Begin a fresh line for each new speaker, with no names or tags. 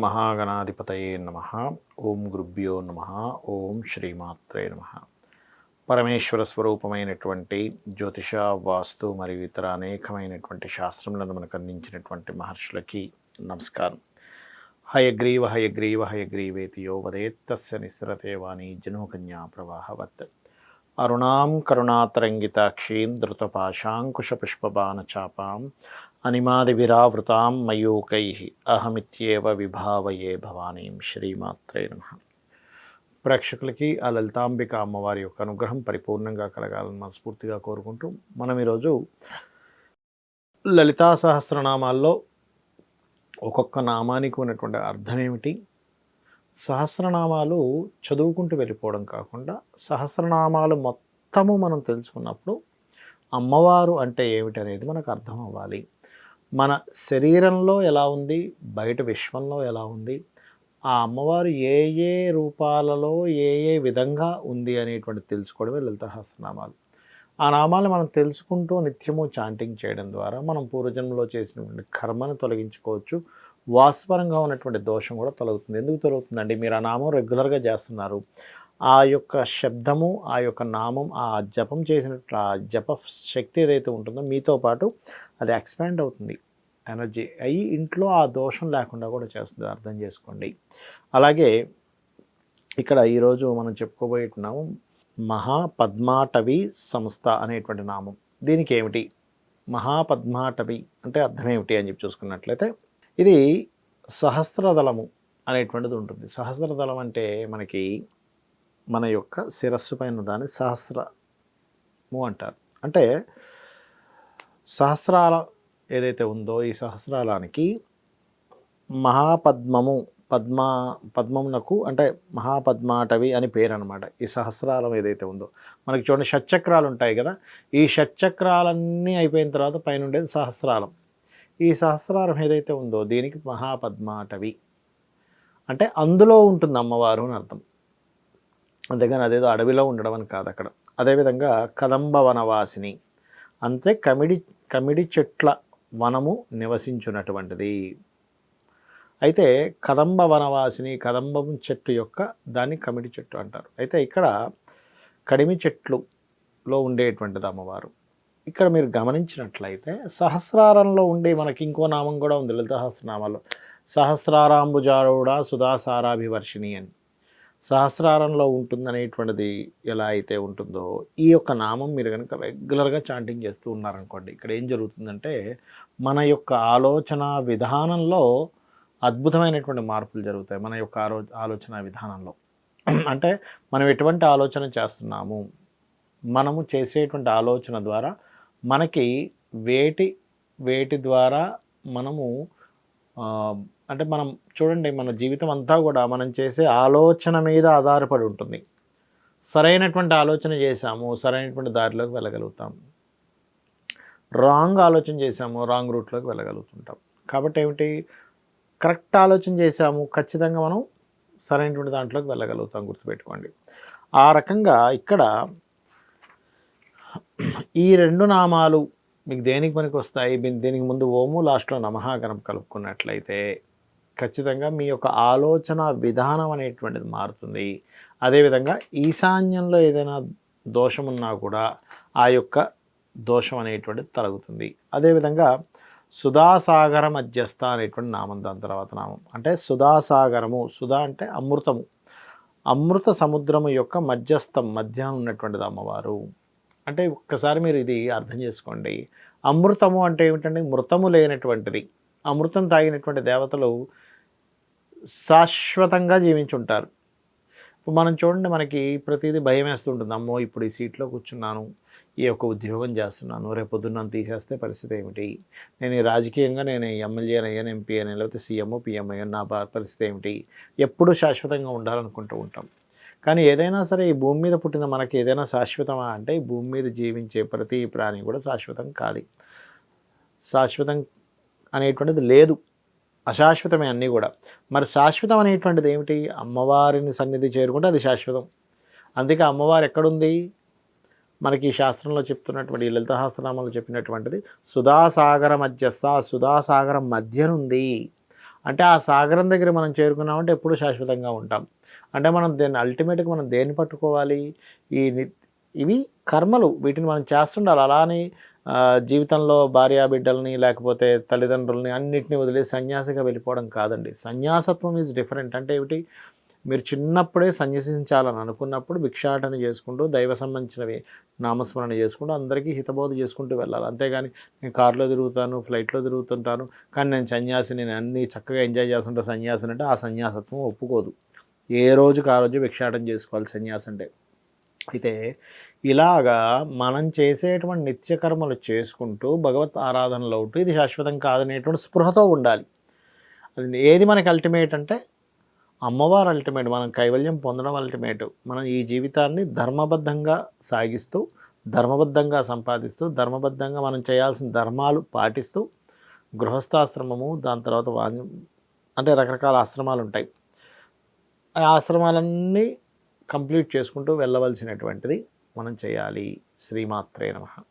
మహాగణాధిపతయే నమః. ఓం గురుభ్యో నమః. ఓం శ్రీమాత్రే నమః. పరమేశ్వర స్వరూపమైనటువంటి జ్యోతిష, వాస్తు మరియు ఇతర అనేకమైనటువంటి శాస్త్రములను మనకు అందించినటువంటి మహర్షులకి నమస్కారం. హయగ్రీవ హయగ్రీవ హయగ్రీవేతి యో వదేత్తస్య నిస్సరతే వాణి జనోకన్యా ప్రవాహవత్. అరుణాం కరుణాతరంగితాక్షీం ధృతపాశాంకుశపుష్పబాణచాపాం అనిమాదివిరావృతాం మయూకైః అహమిత్యేవ విభావయే భవానీం. శ్రీమాత్రే నమః. ప్రేక్షకులకి ఆ లలితాంబిక అమ్మవారి యొక్క అనుగ్రహం పరిపూర్ణంగా కలగాలని మనస్ఫూర్తిగా కోరుకుంటూ మనం ఈరోజు లలితా సహస్రనామాల్లో ఒక్కొక్క నామానికి ఉన్నటువంటి అర్థం ఏమిటి, సహస్రనామాలు చదువుకుంటూ వెళ్ళిపోవడం కాకుండా సహస్రనామాలు మొత్తము మనం తెలుసుకున్నప్పుడు అమ్మవారు అంటే ఏమిటి అనేది మనకు అర్థం అవ్వాలి. మన శరీరంలో ఎలా ఉంది, బయట విశ్వంలో ఎలా ఉంది, ఆ అమ్మవారు ఏ ఏ రూపాలలో ఏ ఏ విధంగా ఉంది అనేటువంటి తెలుసుకోవడమే లలిత సహస్రనామాలు. ఆ నామాలు మనం తెలుసుకుంటూ నిత్యము చాంటింగ్ చేయడం ద్వారా మనం పూర్వజన్మలో చేసినటువంటి కర్మను తొలగించుకోవచ్చు. వాస్తుపరంగా ఉన్నటువంటి దోషం కూడా తొలగుతుంది. ఎందుకు తొలగుతుందండి? మీరు ఆ నామం రెగ్యులర్గా చేస్తున్నారు, ఆ యొక్క శబ్దము, ఆ యొక్క నామం, ఆ జపం చేసినట్లు ఆ జప శక్తి ఏదైతే ఉంటుందో మీతో పాటు అది ఎక్స్పాండ్ అవుతుంది, ఎనర్జీ అయ్యి ఇంట్లో ఆ దోషం లేకుండా కూడా చేస్తుంది. అర్థం చేసుకోండి. అలాగే ఇక్కడ ఈరోజు మనం చెప్పుకోబోయేటున్నాము మహాపద్మాటవి సంస్థ అనేటువంటి నామం. దీనికి ఏమిటి, మహాపద్మాటవి అంటే అర్థం ఏమిటి అని చెప్పి చూసుకున్నట్లయితే, ఇది సహస్రదళము అనేటువంటిది ఉంటుంది. సహస్రదళం అంటే మనకి మన యొక్క శిరస్సు పైన దాన్ని సహస్రము అంటారు. అంటే సహస్రాల ఏదైతే ఉందో ఈ సహస్రాలానికి మహాపద్మము, పద్మమునకు అంటే మహాపద్మాటవి అని పేరు అనమాట. ఈ సహస్రాలం ఏదైతే ఉందో మనకి చూడండి, షట్చక్రాలు ఉంటాయి కదా, ఈ షట్చక్రాలన్నీ అయిపోయిన తర్వాత పైన ఉండేది సహస్రాలం. ఈ సహస్రారం ఏదైతే ఉందో దీనికి మహాపద్మాటవి అంటే అందులో ఉంటుంది అమ్మవారు అని అర్థం. అంతేగాని అదేదో అడవిలో ఉండడం అని కాదు అక్కడ. అదేవిధంగా కదంబ వనవాసిని అంతే, కమిడి చెట్ల వనము నివసించున్నటువంటిది. అయితే కదంబ వనవాసిని, కదంబం చెట్టు యొక్క దాన్ని కమిడి చెట్టు అంటారు. అయితే ఇక్కడ కడిమి చెట్లులో ఉండేటువంటిది అమ్మవారు. ఇక్కడ మీరు గమనించినట్లయితే సహస్రారంలో ఉండే మనకి ఇంకో నామం కూడా ఉంది లలిత సహస్రనామాల్లో, సహస్రారాంబుజారూఢ సుధాసారాభివర్షిణి అని. సహస్రారంలో ఉంటుందనేటువంటిది ఎలా అయితే ఉంటుందో ఈ యొక్క నామం మీరు కనుక రెగ్యులర్గా చాంటింగ్ చేస్తూ ఉన్నారనుకోండి, ఇక్కడ ఏం జరుగుతుందంటే మన యొక్క ఆలోచన విధానంలో అద్భుతమైనటువంటి మార్పులు జరుగుతాయి. మన యొక్క ఆలోచన విధానంలో అంటే మనం ఎటువంటి ఆలోచన చేస్తున్నాము, మనము చేసేటువంటి ఆలోచన ద్వారా మనకి వేటి ద్వారా మనము అంటే మనం చూడండి, మన జీవితం అంతా కూడా మనం చేసే ఆలోచన మీద ఆధారపడి ఉంటుంది. సరైనటువంటి ఆలోచన చేసాము, సరైనటువంటి దారిలోకి వెళ్ళగలుగుతాం. రాంగ్ ఆలోచన చేసాము, రాంగ్ రూట్లోకి వెళ్ళగలుగుతుంటాం. కాబట్టి ఏమిటి, కరెక్ట్ ఆలోచన చేసాము, ఖచ్చితంగా మనం సరైనటువంటి దాంట్లోకి వెళ్ళగలుగుతాం. గుర్తుపెట్టుకోండి. ఆ రకంగా ఇక్కడ ఈ రెండు నామాలు మీకు దేనికి పనికి వస్తాయి, దీనికి ముందు ఓము లాస్ట్లో నమః గణం కలుపుకున్నట్లయితే ఖచ్చితంగా మీ యొక్క ఆలోచన విధానం అనేటువంటిది మారుతుంది. అదేవిధంగా ఈశాన్యంలో ఏదైనా దోషం ఉన్నా కూడా ఆ యొక్క దోషం అనేటువంటిది తొలగుతుంది. అదేవిధంగా సుధాసాగర మధ్యస్థ అనేటువంటి నామం, దాని తర్వాత నామం అంటే సుధాసాగరము. సుధా అంటే అమృతము, అమృత సముద్రము యొక్క మధ్యస్థం, మధ్యాహ్నం ఉన్నటువంటిది అమ్మవారు. అంటే ఒక్కసారి మీరు ఇది అర్థం చేసుకోండి. అమృతము అంటే ఏమిటండి, మృతము లేనటువంటిది. అమృతం తాగినటువంటి దేవతలు శాశ్వతంగా జీవించుంటారు. ఇప్పుడు మనం చూడండి, మనకి ప్రతిదీ భయం వేస్తుంటుంది. అమ్మో ఇప్పుడు ఈ సీట్లో కూర్చున్నాను, ఈ యొక్క ఉద్యోగం చేస్తున్నాను, రేపు పొద్దున్న నన్ను తీసేస్తే పరిస్థితి ఏమిటి, నేను ఈ రాజకీయంగా నేను ఎమ్మెల్యే అయ్యాను, ఎంపీ అని, లేకపోతే సీఎంఓ పిఎం అయ్యాను, నా పరిస్థితి ఏమిటి, ఎప్పుడూ శాశ్వతంగా ఉండాలనుకుంటూ ఉంటాం. కానీ ఏదైనా సరే ఈ భూమి మీద పుట్టిన మనకి ఏదైనా శాశ్వతమా అంటే, ఈ భూమి మీద జీవించే ప్రతి ప్రాణి కూడా శాశ్వతం కాదు. శాశ్వతం అనేటువంటిది లేదు, అశాశ్వతమే అన్నీ కూడా. మరి శాశ్వతం అనేటువంటిది ఏమిటి, అమ్మవారిని సన్నిధి చేరుకుంటే అది శాశ్వతం. అందుకే అమ్మవారు ఎక్కడుంది మనకి ఈ శాస్త్రంలో చెప్తున్నటువంటి, ఈ లలిత సహస్రనామాలు చెప్పినటువంటిది సుధాసాగర మధ్యస్థ, సుధాసాగరం మధ్యనుంది. అంటే ఆ సాగరం దగ్గర మనం చేరుకున్నామంటే ఎప్పుడూ శాశ్వతంగా ఉంటాం. అంటే మనం దేన్ని అల్టిమేట్‌గా మనం దేన్ని పట్టుకోవాలి? ఈ ని ఇవి కర్మలు. వీటిని మనం చేస్తుండాలి. అలా అని జీవితంలో భార్యాబిడ్డలని లేకపోతే తల్లిదండ్రులని అన్నిటిని వదిలేసి సన్యాసిగా వెళ్ళిపోవడం కాదండి. సన్యాసత్వం ఈజ్ డిఫరెంట్. అంటే ఏమిటి? మీరు చిన్నప్పుడే సన్యసించాలని అనుకున్నప్పుడు భిక్షాటన చేసుకుంటూ దైవ సంబంధించినవి నామస్మరణ చేసుకుంటూ అందరికీ హితబోధ చేసుకుంటూ వెళ్ళాలి. అంతేగాని నేను కార్‌లో తిరుగుతాను, ఫ్లైట్‌లో తిరుగుతుంటాను, కానీ నేను సన్యాసిని, నేను అన్నీ చక్కగా ఎంజాయ్ చేస్తుంటా సన్యాసిని అంటే ఆ సన్యాసత్వం ఒప్పుకోదు. ఏ రోజుకి ఆ రోజు భిక్షాటన చేసుకోవాలి సన్యాసి అంటే. అయితే ఇలాగా మనం చేసేటువంటి నిత్యకర్మలు చేసుకుంటూ భగవత్ ఆరాధనలో ఉంటూ ఇది శాశ్వతం కాదనేటువంటి స్పృహతో ఉండాలి. అది ఏది మనకి అల్టిమేట్ అంటే అమ్మవారు అల్టిమేట్. మనం కైవల్యం పొందడం అల్టిమేట్. మనం ఈ జీవితాన్ని ధర్మబద్ధంగా సాగిస్తూ, ధర్మబద్ధంగా సంపాదిస్తూ, ధర్మబద్ధంగా మనం చేయాల్సిన ధర్మాలు పాటిస్తూ, గృహస్థాశ్రమము, దాని తర్వాత అంటే రకరకాల ఆశ్రమాలుంటాయి. ఆ ఆశ్రమాలన్నీ కంప్లీట్ చేసుకుంటూ వెళ్ళవలసినటువంటిది మనం చేయాలి. శ్రీమాత్రే నమః.